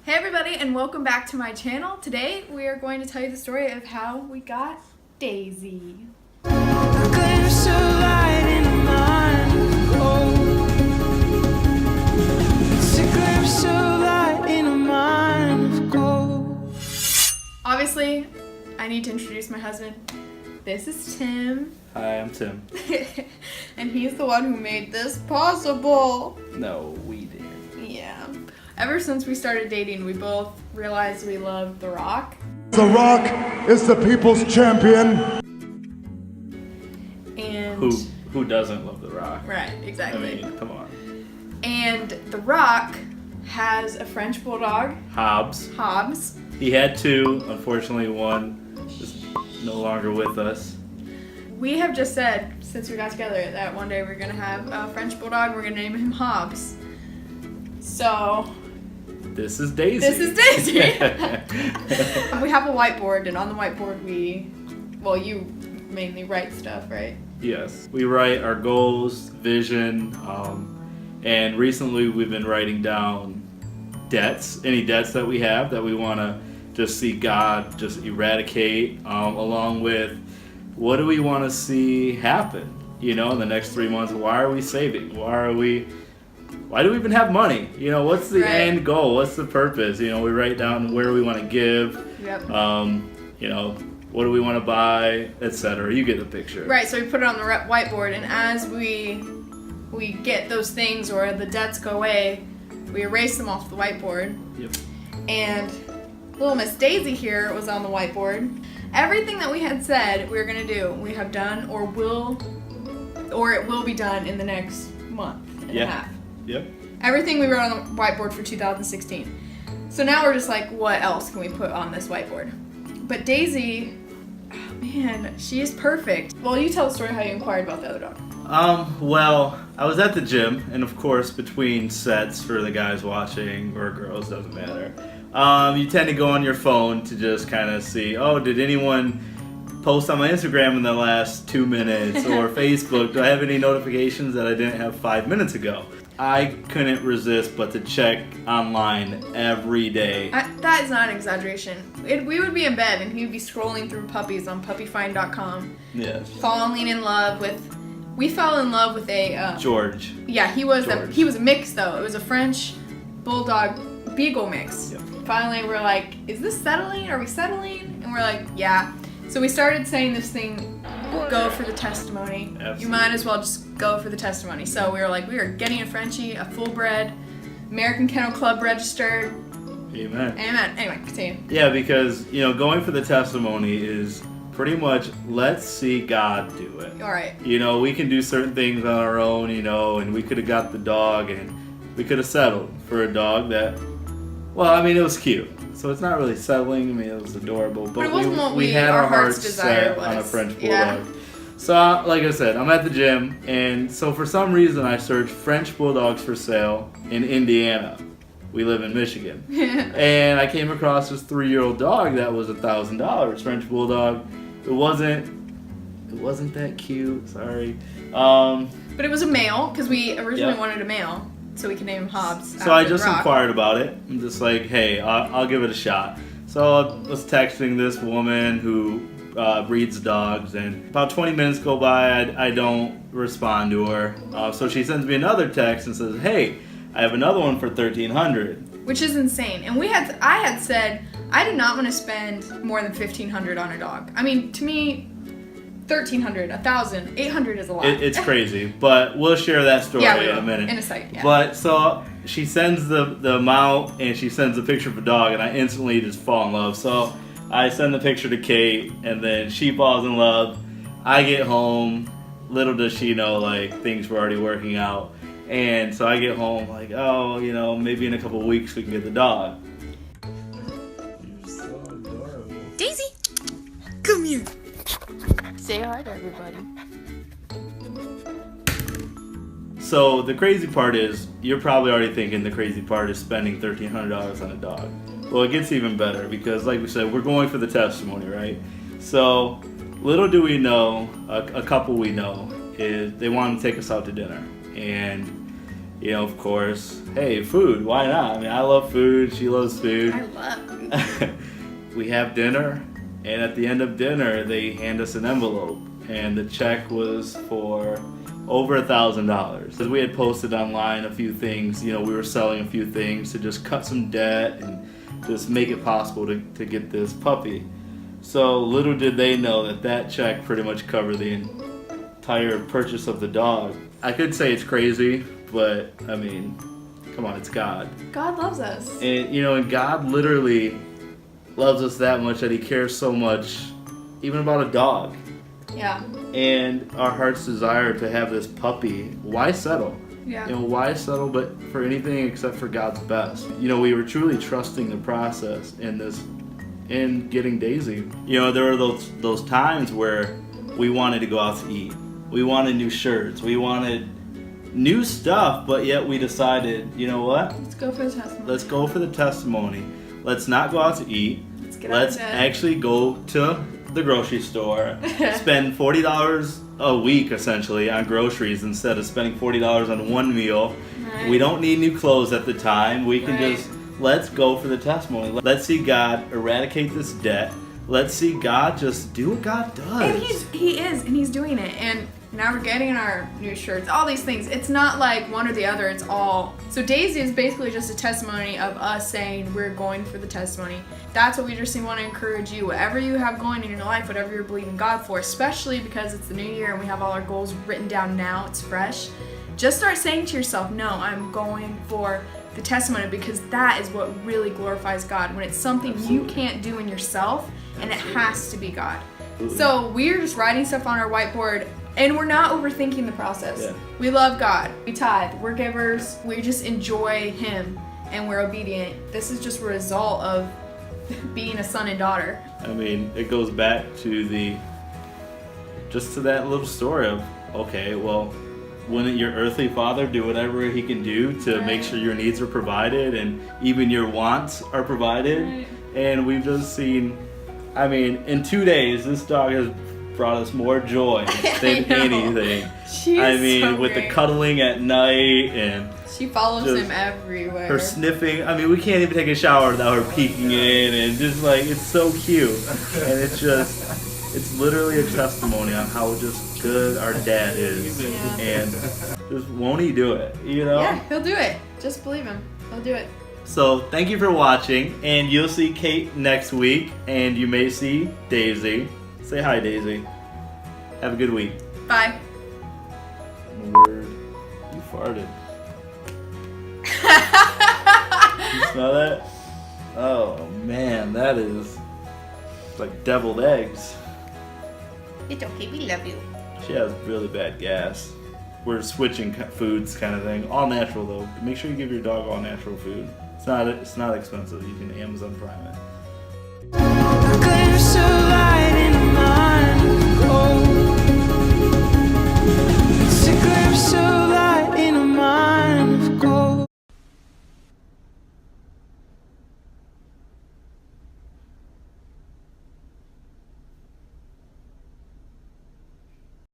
Hey everybody, and welcome back to my channel. Today we are going to tell you the story of how we got Daisy. Obviously, I need to introduce my husband. This is Tim. Hi, I'm Tim. And he's the one who made this possible. No, we did. Yeah. Ever since we started dating, we both realized we loved The Rock. The Rock is the people's champion. And Who doesn't love The Rock? right, exactly. I mean, come on. And The Rock has a French bulldog, Hobbs. Hobbs. He had two. Unfortunately, one is no longer with us. We have just said, since we got together, that one day we're going to have a French bulldog. We're going to name him Hobbs. So, This is Daisy. this is Daisy. We have a whiteboard, and on the whiteboard you mainly write stuff, right? Yes. We write our goals, vision, and recently we've been writing down debts, any debts that we have that we want to just see God just eradicate, along with what do we want to see happen, in the next 3 months. Why are we saving? Why do we even have money? What's the end goal? What's the purpose? We write down where we want to give, Yep. what do we want to buy, etc. You get the picture. Right, so we put it on the whiteboard, and as we get those things or the debts go away, we erase them off the whiteboard. Yep. And little Miss Daisy here was on the whiteboard. Everything that we had said we were going to do, we have done or it will be done in the next month and a half. Yep. Everything we wrote on the whiteboard for 2016. So now we're just like, what else can we put on this whiteboard? But Daisy, oh man, she is perfect. Well, you tell the story how you inquired about the other dog. Well, I was at the gym, and of course, between sets for the guys watching, or girls, doesn't matter, you tend to go on your phone to just kind of see, did anyone post on my Instagram in the last 2 minutes, or Facebook, do I have any notifications that I didn't have 5 minutes ago? I couldn't resist but to check online every day. That is not an exaggeration. We would be in bed, and he would be scrolling through puppies on puppyfind.com. Yes. We fell in love with a George. Yeah, he was George. He was a mix though. It was a French bulldog beagle mix. Yep. Finally, we're like, is this settling? Are we settling? And we're like, yeah. So we started saying this thing, go for the testimony. Absolutely. You might as well just go for the testimony. So we were like, we are getting a Frenchie, a full bred, American Kennel Club registered. Amen. Amen. Anyway, continue. Yeah, because, going for the testimony is pretty much, let's see God do it. All right. We can do certain things on our own, and we could have got the dog, and we could have settled for a dog that, it was cute. So it's not really settling. It was adorable. But it wasn't what we had our our hearts desire set on a was. French bulldog. Yeah. So, like I said, I'm at the gym, and so for some reason I searched French bulldogs for sale in Indiana. We live in Michigan. And I came across this 3-year-old dog that was $1,000, French bulldog. It wasn't that cute, sorry. But it was a male, because we originally Yep. wanted a male, so we could name him Hobbs. So I after just The Rock. inquired about it. I'm just like, hey, I'll give it a shot. So I was texting this woman who breeds dogs, and about 20 minutes go by, I don't respond to her. So she sends me another text and says, hey, I have another one for $1,300. Which is insane. And I had said I did not want to spend more than $1,500 on a dog. I mean, to me, $1,300, $1,000, $800 is a lot. It's crazy, but we'll share that story Yeah, we in will. a minute. In a second, yeah. But so she sends the amount, and she sends a picture of a dog, and I instantly just fall in love. So I send the picture to Kate, and then she falls in love. I get home, little does she know, things were already working out. And so I get home, maybe in a couple of weeks we can get the dog. You're so adorable. Daisy, come here. Say hi to everybody. So the crazy part is, you're probably already thinking the crazy part is spending $1,300 on a dog. Well, it gets even better because, like we said, we're going for the testimony, right? So little do we know, a couple we know, is they want to take us out to dinner. And, You know, of course, hey, food, why not? I mean, I love food, she loves food. I love food. We have dinner, and at the end of dinner, they hand us an envelope, and the check was for over $1,000. Because we had posted online a few things, you know, we were selling a few things to just cut some debt and just make it possible to get this puppy. So little did they know that that check pretty much covered the entire purchase of the dog. I could say it's crazy, but I mean, come on, it's God. God loves us. And you know, and God literally loves us that much that he cares so much even about a dog. Yeah. And our heart's desire to have this puppy, why settle? Yeah. You know, why settle but for anything except for God's best? You know, we were truly trusting the process in getting Daisy. You know, there were those times where we wanted to go out to eat. We wanted new shirts. We wanted new stuff, but yet we decided, you know what? Let's go for the testimony. Let's go for the testimony. Let's not go out to eat. Let's actually go to the grocery store, spend $40 a week essentially on groceries instead of spending $40 on one meal. Right. We don't need new clothes at the time. We can just, let's go for the testimony. Let's see God eradicate this debt. Let's see God just do what God does. And he's doing it. And now we're getting our new shirts, all these things. It's not like one or the other, it's all. So Daisy is basically just a testimony of us saying we're going for the testimony. That's what we just want to encourage you. Whatever you have going in your life, whatever you're believing God for, especially because it's the new year and we have all our goals written down now, it's fresh. Just start saying to yourself, no, I'm going for the testimony, because that is what really glorifies God. When it's something you can't do in yourself and it has to be God. So we're just writing stuff on our whiteboard. And we're not overthinking the process. Yeah. We love God. We tithe. We're givers. We just enjoy Him. And we're obedient. This is just a result of being a son and daughter. I mean, it goes back to that little story of, okay, well, wouldn't your earthly father do whatever he can do to make sure your needs are provided and even your wants are provided? Right. And we've just seen, I mean, in 2 days, this dog has brought us more joy than anything. With great. the cuddling at night and she follows him everywhere. her sniffing. I mean, we can't even take a shower without her peeking in, and just like, it's so cute. And it's literally a testimony on how just good our dad is. Yeah. And just won't he do it, you know? Yeah, he'll do it. Just believe him. He'll do it. So thank you for watching, and you'll see Kate next week, and you may see Daisy. Say hi, Daisy. Have a good week. Bye. Word. You farted. You smell that? Oh man, that is like deviled eggs. It's okay, we love you. She has really bad gas. We're switching foods kind of thing. All natural though. Make sure you give your dog all natural food. It's not expensive. You can Amazon Prime it.